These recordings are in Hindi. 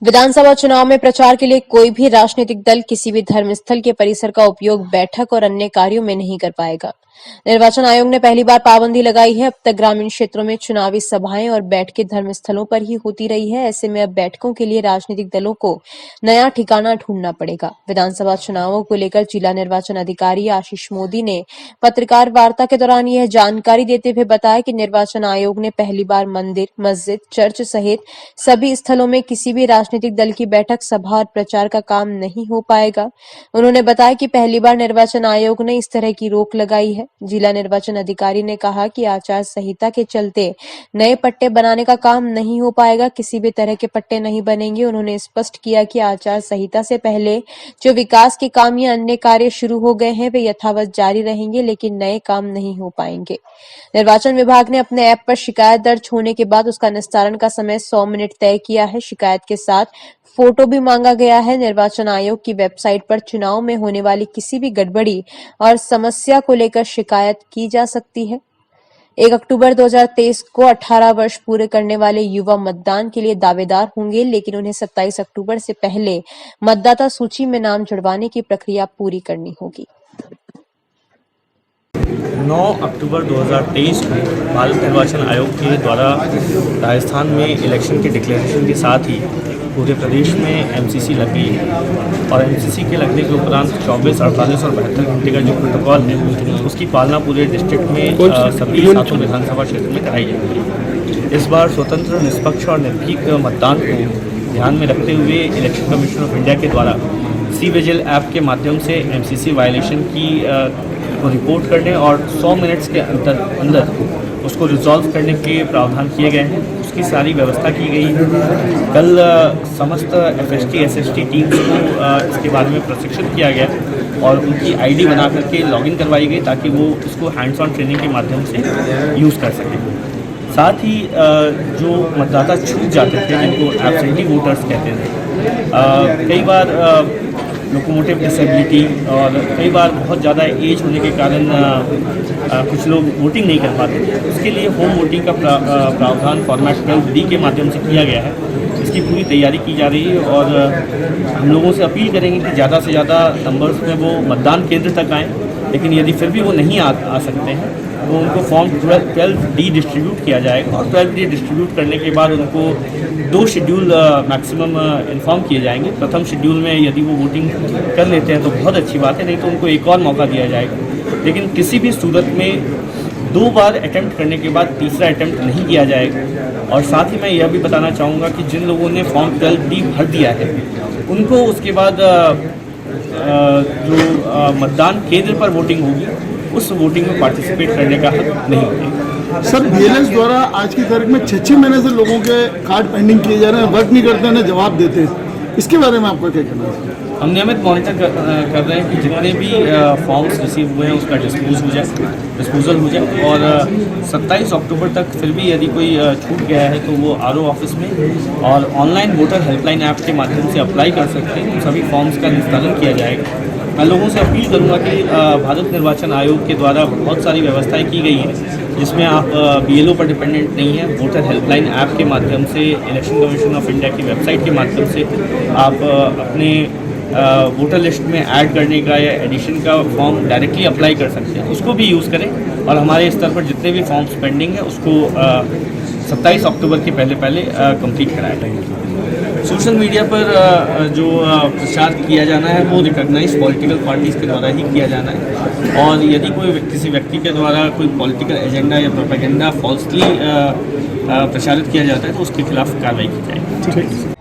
विधानसभा चुनाव में प्रचार के लिए कोई भी राजनीतिक दल किसी भी धर्मस्थल के परिसर का उपयोग बैठक और अन्य कार्यों में नहीं कर पाएगा। निर्वाचन आयोग ने पहली बार पाबंदी लगाई है। अब तक ग्रामीण क्षेत्रों में चुनावी सभाएं और बैठकें धर्मस्थलों पर ही होती रही है। ऐसे में अब बैठकों के लिए राजनीतिक दलों को नया ठिकाना ढूंढना पड़ेगा। विधानसभा चुनावों को लेकर जिला निर्वाचन अधिकारी आशीष मोदी ने पत्रकार वार्ता के दौरान यह जानकारी देते हुए बताया कि निर्वाचन आयोग ने पहली बार मंदिर, मस्जिद, चर्च सहित सभी स्थलों में किसी भी राजनीतिक दल की बैठक, सभा और प्रचार का काम नहीं हो पाएगा। उन्होंने बताया कि पहली बार निर्वाचन आयोग ने इस तरह की रोक लगाई है। जिला निर्वाचन अधिकारी ने कहा कि आचार संहिता के चलते नए पट्टे बनाने का काम नहीं हो पाएगा, किसी भी तरह के पट्टे नहीं बनेंगे। उन्होंने स्पष्ट किया कि आचार संहिता से पहले जो विकास के काम या अन्य कार्य शुरू हो गए हैं वे यथावत जारी रहेंगे, लेकिन नए काम नहीं हो पाएंगे। निर्वाचन विभाग ने अपने ऐप पर शिकायत दर्ज होने के बाद उसका निस्तारण का समय 100 मिनट तय किया है। शिकायत के साथ फोटो भी मांगा गया है। निर्वाचन आयोग की वेबसाइट पर चुनाव में होने वाली किसी भी गड़बड़ी और समस्या को लेकर शिकायत की जा सकती है। 1 अक्टूबर 2023 को 18 वर्ष पूरे करने वाले युवा मतदान के लिए दावेदार होंगे, लेकिन उन्हें 27 अक्टूबर से पहले मतदाता सूची में नाम जुड़वाने की प्रक्रिया पूरी करनी होगी। 9 अक्टूबर 2023 को भारत निर्वाचन आयोग के द्वारा राजस्थान में इलेक्शन के डिक्लेरेशन के साथ ही पूरे प्रदेश में एमसीसी लग गई है और एमसीसी के लगने के उपरांत 24, 48 और 72 घंटे का जो प्रोटोकॉल है उसकी पालना पूरे डिस्ट्रिक्ट में सभी 7 विधानसभा क्षेत्र में कराई जाएगी। इस बार स्वतंत्र, निष्पक्ष और निर्भीक मतदान को ध्यान में रखते हुए इलेक्शन कमीशन ऑफ इंडिया के द्वारा सी विजिल ऐप के माध्यम से एमसीसी वायलेशन की को रिपोर्ट करने और 100 मिनट्स के अंदर उसको रिजॉल्व करने के प्रावधान किए गए हैं। उसकी सारी व्यवस्था की गई है। कल समस्त एफएसटी एसएसटी टीम्स को इसके बारे में प्रशिक्षित किया गया और उनकी आईडी बना करके लॉगिन करवाई गई ताकि वो इसको हैंड्स ऑन ट्रेनिंग के माध्यम से यूज़ कर सकें। साथ ही जो मतदाता छूट जाते थे जिनको एब्सेंटी वोटर्स कहते थे, कई बार लोकोमोटिव डिसेबिलिटी और कई बार बहुत ज़्यादा एज होने के कारण कुछ लोग वोटिंग नहीं कर पाते थे, उसके लिए होम वोटिंग का प्रावधान फॉर्मेट 12D के माध्यम से किया गया है। इसकी पूरी तैयारी की जा रही है और हम लोगों से अपील करेंगे कि ज़्यादा से ज़्यादा नंबर्स में वो मतदान केंद्र तक आएँ, लेकिन यदि फिर भी वो नहीं आ सकते हैं तो उनको फॉर्म 12D डिस्ट्रीब्यूट किया जाएगा और 12D डिस्ट्रीब्यूट करने के बाद उनको 2 शेड्यूल मैक्सिमम इन्फॉर्म किए जाएंगे। प्रथम शेड्यूल में यदि वो वोटिंग कर लेते हैं तो बहुत अच्छी बात है, नहीं तो उनको एक और मौका दिया जाएगा। लेकिन किसी भी सूरत में 2 बार अटैम्प्ट करने के बाद तीसरा अटैम्प्ट नहीं किया जाएगा। और साथ ही मैं यह भी बताना चाहूँगा कि जिन लोगों ने फॉर्म 12D भर दिया है उनको उसके बाद जो मतदान केंद्र पर वोटिंग होगी उस वोटिंग में पार्टिसिपेट करने का हक नहीं होगा। सर, बीएलएस द्वारा आज की तारीख में 6-6 महीने से लोगों के कार्ड पेंडिंग किए जा रहे हैं, वर्क नहीं करते, उन्हें जवाब देते हैं, इसके बारे में आपका क्या कहना है? हम नियमित मॉनिटर कर रहे हैं कि जितने भी फॉर्म्स रिसीव हुए हैं उसका डिस्पोजल हो जाए और 27 अक्टूबर तक फिर भी यदि कोई छूट गया है तो वो आरओ ऑफिस में और ऑनलाइन वोटर हेल्पलाइन ऐप के माध्यम से अप्लाई कर सकते हैं। सभी फॉर्म्स का निस्तारण किया जाएगा। मैं लोगों से अपील करूंगा कि भारत निर्वाचन आयोग के द्वारा बहुत सारी व्यवस्थाएं की गई हैं जिसमें आप बीएलओ पर डिपेंडेंट नहीं है। वोटर हेल्पलाइन ऐप के माध्यम से, इलेक्शन कमीशन ऑफ इंडिया की वेबसाइट के माध्यम से आप अपने वोटर लिस्ट में ऐड करने का या एडिशन का फॉर्म डायरेक्टली अप्लाई कर सकते हैं, उसको भी यूज़ करें और हमारे स्तर पर जितने भी फॉर्म्स पेंडिंग है उसको 27 अक्टूबर के पहले कंप्लीट कराया जाएगा। सोशल मीडिया पर जो प्रचार किया जाना है वो रिकॉग्नाइज पॉलिटिकल पार्टीज़ के द्वारा ही किया जाना है और यदि किसी व्यक्ति के द्वारा कोई पॉलिटिकल एजेंडा या प्रोपेगेंडा फॉल्सली प्रचारित किया जाता है तो उसके खिलाफ कार्रवाई की जाएगी।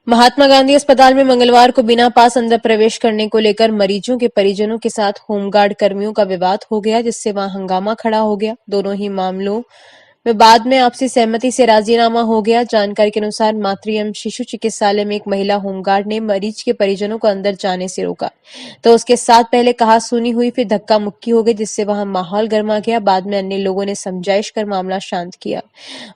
महात्मा गांधी अस्पताल में मंगलवार को बिना पास अंदर प्रवेश करने को लेकर मरीजों के परिजनों के साथ होमगार्ड कर्मियों का विवाद हो गया, जिससे वहां हंगामा खड़ा हो गया। दोनों ही मामलों में बाद में आपसी सहमति से राजीनामा हो गया। जानकारी के अनुसार मातृ एवं शिशु चिकित्सालय में एक महिला होमगार्ड ने मरीज के परिजनों को अंदर जाने से रोका तो उसके साथ पहले कहा सुनी हुई, फिर धक्का मुक्की हो गई, जिससे वहां माहौल गर्मा गया। बाद में अन्य लोगों ने समझाइश कर मामला शांत किया।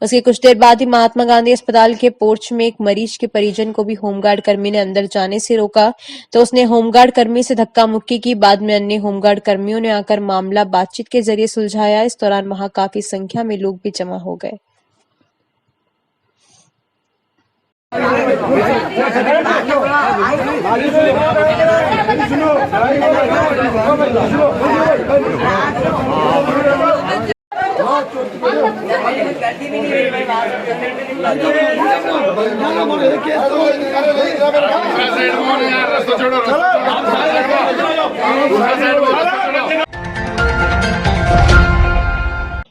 उसके कुछ देर बाद ही महात्मा गांधी अस्पताल के पोर्च में एक मरीज के परिजन को भी होमगार्ड कर्मी ने अंदर जाने से रोका तो उसने होमगार्ड कर्मी से धक्का मुक्की की। बाद में अन्य होमगार्ड कर्मियों ने आकर मामला बातचीत के जरिए सुलझाया। इस दौरान वहां काफी संख्या में लोग भी जमा हो गए।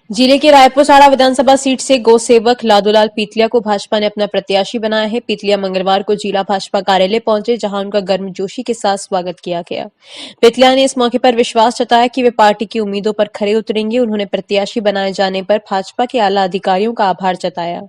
जिले के रायपुर साड़ा विधानसभा सीट से गौ सेवक लादूलाल पीतलिया को भाजपा ने अपना प्रत्याशी बनाया है। पीतलिया मंगलवार को जिला भाजपा कार्यालय पहुंचे, जहां उनका गर्मजोशी के साथ स्वागत किया गया। पीतलिया ने इस मौके पर विश्वास जताया कि वे पार्टी की उम्मीदों पर खरे उतरेंगे। उन्होंने प्रत्याशी बनाए जाने पर भाजपा के आला अधिकारियों का आभार जताया।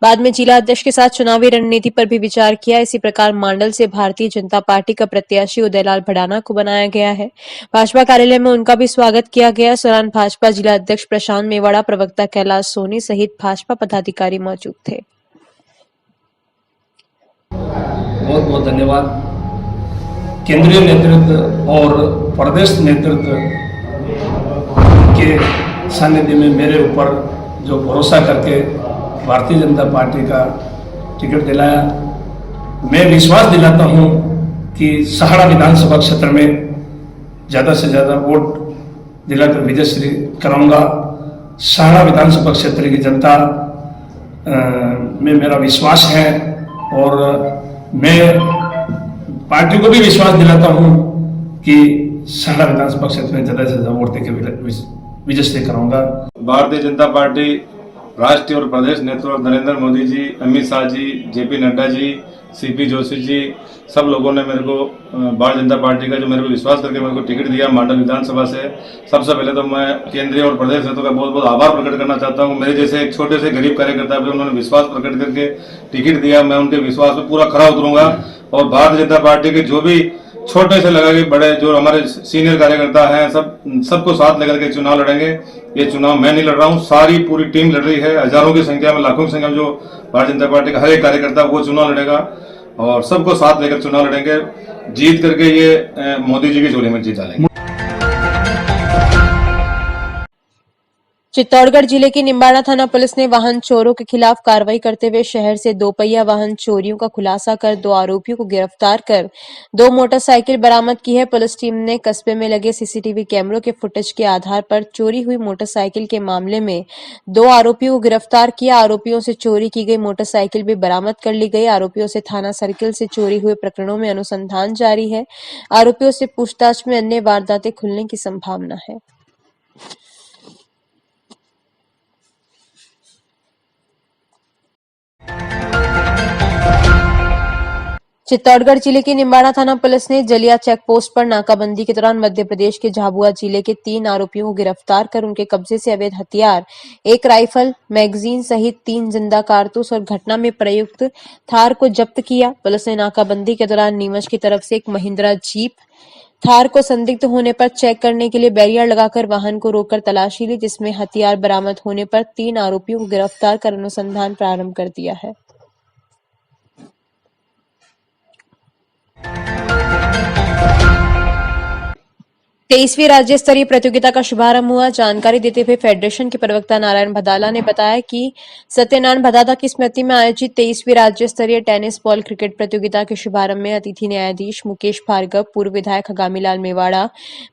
बाद में जिला अध्यक्ष के साथ चुनावी रणनीति पर भी विचार किया। इसी प्रकार मांडल से भारतीय जनता पार्टी का प्रत्याशी उदयलाल भड़ाना को बनाया गया है। भाजपा कार्यालय में उनका भी स्वागत किया गया। इस दौरान भाजपा जिला अध्यक्ष प्रशांत मेवाड़ा, प्रवक्ता कैलाश सोनी सहित भाजपा पदाधिकारी मौजूद थे। बहुत बहुत धन्यवाद। केंद्रीय नेतृत्व और प्रदेश नेतृत्व के सानिध्य में मेरे ऊपर जो भरोसा करके भारतीय जनता पार्टी का टिकट दिलाया, मैं विश्वास दिलाता हूं कि सहाड़ा विधानसभा क्षेत्र में ज़्यादा से ज़्यादा वोट दिलाकर विजयश्री कराऊंगा। सहाड़ा विधानसभा क्षेत्र की जनता में मेरा विश्वास है और मैं पार्टी को भी विश्वास दिलाता हूं कि सहाड़ा विधानसभा क्षेत्र में ज़्यादा से ज़्यादा वोट देकर विजयश्री कराऊंगा। भारतीय जनता पार्टी राष्ट्रीय और प्रदेश नेतृत्व नरेंद्र मोदी जी, अमित शाह जी, जेपी नड्डा जी, सीपी जोशी जी, सब लोगों ने मेरे को भारतीय जनता पार्टी का जो मेरे को विश्वास करके मेरे को टिकट दिया मंडल विधानसभा से, सबसे पहले तो मैं केंद्रीय और प्रदेश नेताओं का बहुत बहुत आभार प्रकट करना चाहता हूं। मेरे जैसे एक छोटे से गरीब कार्यकर्ता भी उन्होंने विश्वास प्रकट करके टिकट दिया। मैं उनके विश्वास पर पूरा खरा उतरूंगा और भारतीय जनता पार्टी के जो भी छोटे से लगा के बड़े जो हमारे सीनियर कार्यकर्ता हैं सबको साथ लेकर के चुनाव लड़ेंगे। ये चुनाव मैं नहीं लड़ रहा हूँ, सारी पूरी टीम लड़ रही है। हजारों की संख्या में, लाखों की संख्या में जो भारतीय जनता पार्टी का हर एक कार्यकर्ता वो चुनाव लड़ेगा और सबको साथ लेकर चुनाव लड़ेंगे। जीत करके ये मोदी जी की झोली में जीत डालेंगे। चित्तौड़गढ़ जिले की निम्बाड़ा थाना पुलिस ने वाहन चोरों के खिलाफ कार्रवाई करते हुए शहर से दोपहिया वाहन चोरियों का खुलासा कर 2 आरोपियों को गिरफ्तार कर 2 मोटरसाइकिल बरामद की है। पुलिस टीम ने कस्बे में लगे सीसीटीवी कैमरों के फुटेज के आधार पर चोरी हुई मोटरसाइकिल के मामले में 2 आरोपियों को गिरफ्तार किया। आरोपियों से चोरी की गई मोटरसाइकिल भी बरामद कर ली गई। आरोपियों से थाना सर्किल से चोरी हुए प्रकरणों में अनुसंधान जारी है। आरोपियों से पूछताछ में अन्य वारदातें खुलने की संभावना है। चित्तौड़गढ़ जिले की निम्बाड़ा थाना पुलिस ने जलिया चेक पोस्ट पर नाकाबंदी के दौरान मध्य प्रदेश के झाबुआ जिले के 3 आरोपियों को गिरफ्तार कर उनके कब्जे से अवैध हथियार, 1 राइफल, मैगजीन सहित 3 जिंदा कारतूस और घटना में प्रयुक्त थार को जब्त किया। पुलिस ने नाकाबंदी के दौरान नीमच की तरफ से एक महिंद्रा जीप थार को संदिग्ध होने पर चेक करने के लिए बैरियर लगाकर वाहन को रोककर तलाशी ली, जिसमें हथियार बरामद होने पर 3 आरोपियों को गिरफ्तार कर अनुसंधान प्रारंभ कर दिया है। तेईसवीं राज्य स्तरीय प्रतियोगिता का शुभारंभ हुआ। जानकारी देते हुए फेडरेशन के प्रवक्ता नारायण भदाला ने बताया कि सत्यनारायण भदादा की स्मृति में आयोजित 23वीं राज्य स्तरीय टेनिस बॉल क्रिकेट प्रतियोगिता के शुभारंभ में अतिथि न्यायाधीश मुकेश भार्गव, पूर्व विधायक हगामीलाल मेवाड़ा,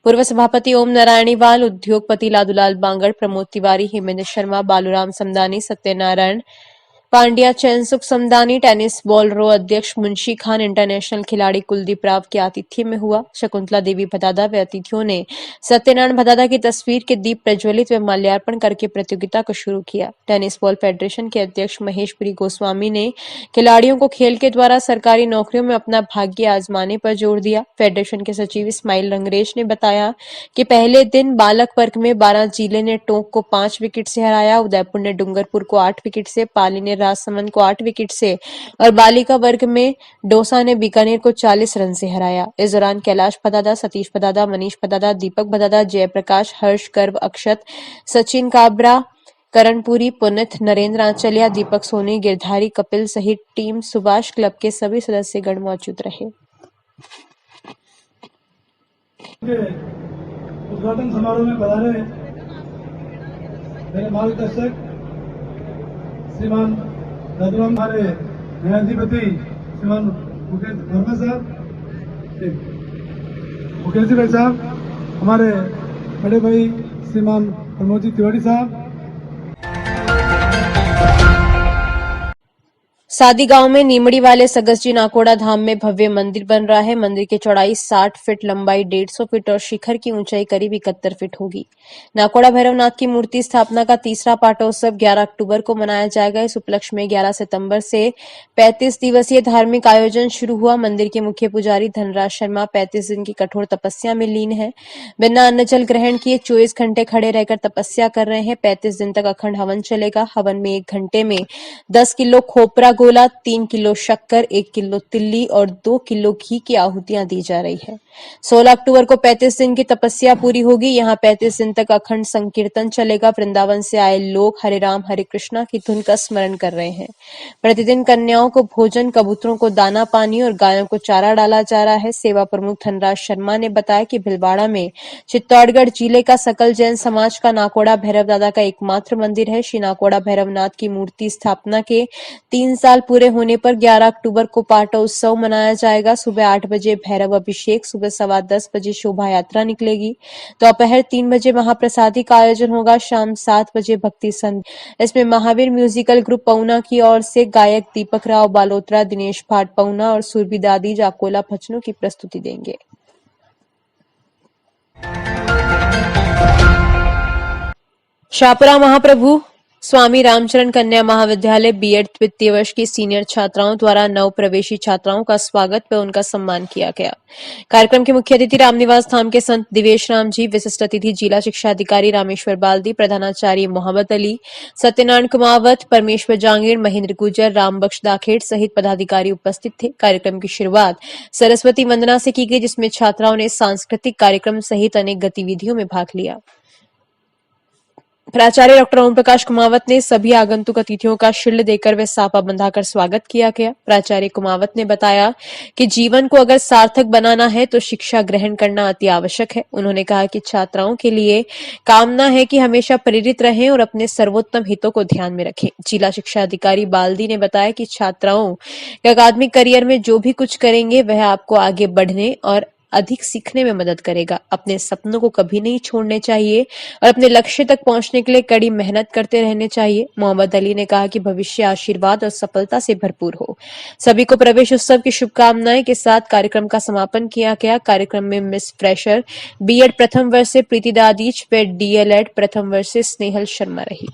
पूर्व सभापति ओम नारायणीवाल, उद्योगपति लादूलाल बांगड़, प्रमोद तिवारी, हेमेंद्र शर्मा, बालूराम समदानी, सत्यनारायण पांड्या, चैनसुख समदानी, टेनिस बॉल रो अध्यक्ष मुंशी खान, इंटरनेशनल खिलाड़ी कुलदीप राव के आतिथ्य में हुआ। शकुंतला देवी भदादा व अतिथियों ने सत्यनारायण भदादा की तस्वीर के दीप प्रज्वलित व माल्यार्पण करके प्रतियोगिता को शुरू किया। टेनिस बॉल फेडरेशन के अध्यक्ष महेशपुरी गोस्वामी ने खिलाड़ियों को खेल के द्वारा सरकारी नौकरियों में अपना भाग्य आजमाने पर जोर दिया। फेडरेशन के सचिव इस्माइल रंगरेज ने बताया कि पहले दिन बालक वर्ग में 12 जिले ने टोंक को 5 विकेट से हराया, उदयपुर ने डूंगरपुर को 8 विकेट से, पाली ने राजसमंद को 8 विकेट से और बालिका वर्ग में डोसा ने बीकानेर को 40 रन से हराया। इस दौरान कैलाश भदादा, सतीश भदादा, मनीष भदादा, दीपक भदादा, जयप्रकाश, हर्ष, गर्व, अक्षत, सचिन काबरा, करणपुरी, पुनित, नरेंद्र आंचलिया, दीपक सोनी, गिरधारी, कपिल सहित टीम सुभाष क्लब के सभी सदस्यगण मौजूद रहे। उद्घाटन समारोह में पधारे मेरे मार्गदर्शक श्रीमान हमारे न्यायाधिपति श्रीमान मुकेश वर्मा साहब, मुकेश भाई साहब, हमारे बड़े भाई श्रीमान प्रमोद जी तिवारी साहब, सादी गांव में नीमड़ी वाले सगस जी नाकोड़ा धाम में भव्य मंदिर बन रहा है। मंदिर की चौड़ाई 60 फीट, लंबाई 150 फीट और शिखर की ऊंचाई करीब 71 फीट होगी। नाकोड़ा भैरवनाथ की मूर्ति स्थापना का तीसरा पाटोत्सव 11 अक्टूबर को मनाया जाएगा। इस उपलक्ष्य में 11 सितंबर से 35 दिवसीय धार्मिक आयोजन शुरू हुआ। मंदिर के मुख्य पुजारी धनराज शर्मा 35 दिन की कठोर तपस्या में लीन है। बिना अन्न जल ग्रहण किए 24 घंटे खड़े रहकर तपस्या कर रहे हैं। 35 दिन तक अखंड हवन चलेगा। हवन में 1 घंटे में 10 किलो खोपरा गोला, 3 किलो शक्कर, 1 किलो तिल्ली और 2 किलो घी की आहुतियां दी जा रही है। 16 अक्टूबर को 35 दिन की तपस्या पूरी होगी। यहां 35 दिन तक अखंड संकीर्तन चलेगा। वृंदावन से आए लोग हरे राम हरे कृष्णा की धुन का स्मरण कर रहे हैं। प्रतिदिन कन्याओं को भोजन, कबूतरों को दाना पानी और गायों को चारा डाला जा रहा है। सेवा प्रमुख धनराज शर्मा ने बताया कि भिलवाड़ा में चित्तौड़गढ़ जिले का सकल जैन समाज का नाकोड़ा भैरव दादा का एकमात्र मंदिर है। श्री नाकोड़ा भैरवनाथ की मूर्ति स्थापना के 3 साल पूरे होने पर 11 अक्टूबर को पाटोत्सव मनाया जाएगा। सुबह 8 बजे भैरव अभिषेक, सुबह 10:15 बजे शोभा यात्रा निकलेगी। दोपहर 3 बजे महाप्रसादी का आयोजन होगा। शाम 7 बजे भक्ति संध्या। इसमें महावीर म्यूजिकल ग्रुप पऊना की ओर से गायक दीपक राव बालोत्रा, दिनेश भाट पऊना और सुरभि दादी जाकोला भजनों की प्रस्तुति देंगे। शाहपुरा महाप्रभु स्वामी रामचरण कन्या महाविद्यालय बीएड द्वितीय वर्ष की सीनियर छात्राओं द्वारा नव प्रवेशी छात्राओं का स्वागत व उनका सम्मान किया गया। कार्यक्रम के मुख्य अतिथि रामनिवास धाम के संत दिवेश राम जी, विशिष्ट अतिथि जिला शिक्षा अधिकारी रामेश्वर बाल्दी, प्रधानाचार्य मोहम्मद अली, सत्यनारायण कुमावत, परमेश्वर जांगीर, महेंद्र गुजर, राम बख्श दाखेड़ सहित पदाधिकारी उपस्थित थे। कार्यक्रम की शुरुआत सरस्वती वंदना से की गई, जिसमें छात्राओं ने सांस्कृतिक कार्यक्रम सहित अनेक गतिविधियों में भाग लिया। प्राचार्य डॉक्टर ओम प्रकाश कुमावत ने सभी आगंतुक अतिथियों का शील्ड देकर व साफा बंधाकर स्वागत किया गया। प्राचार्य कुमावत ने बताया कि जीवन को अगर सार्थक बनाना है तो शिक्षा ग्रहण करना अति आवश्यक है। उन्होंने कहा कि छात्राओं के लिए कामना है कि हमेशा प्रेरित रहें और अपने सर्वोत्तम हितों को ध्यान में रखें। जिला शिक्षा अधिकारी बाल्दी ने बताया कि छात्राओं के अकादमिक करियर में जो भी कुछ करेंगे वह आपको आगे बढ़ने और अधिक सीखने में मदद करेगा। अपने सपनों को कभी नहीं छोड़ने चाहिए और अपने लक्ष्य तक पहुंचने के लिए कड़ी मेहनत करते रहने चाहिए। मोहम्मद अली ने कहा कि भविष्य आशीर्वाद और सफलता से भरपूर हो। सभी को प्रवेश उत्सव की शुभकामनाएं के साथ कार्यक्रम का समापन किया गया। कार्यक्रम में मिस फ्रेशर बीएड प्रथम वर्ष से प्रीति दादीच व डीएलएड प्रथम वर्ष से स्नेहल शर्मा रही।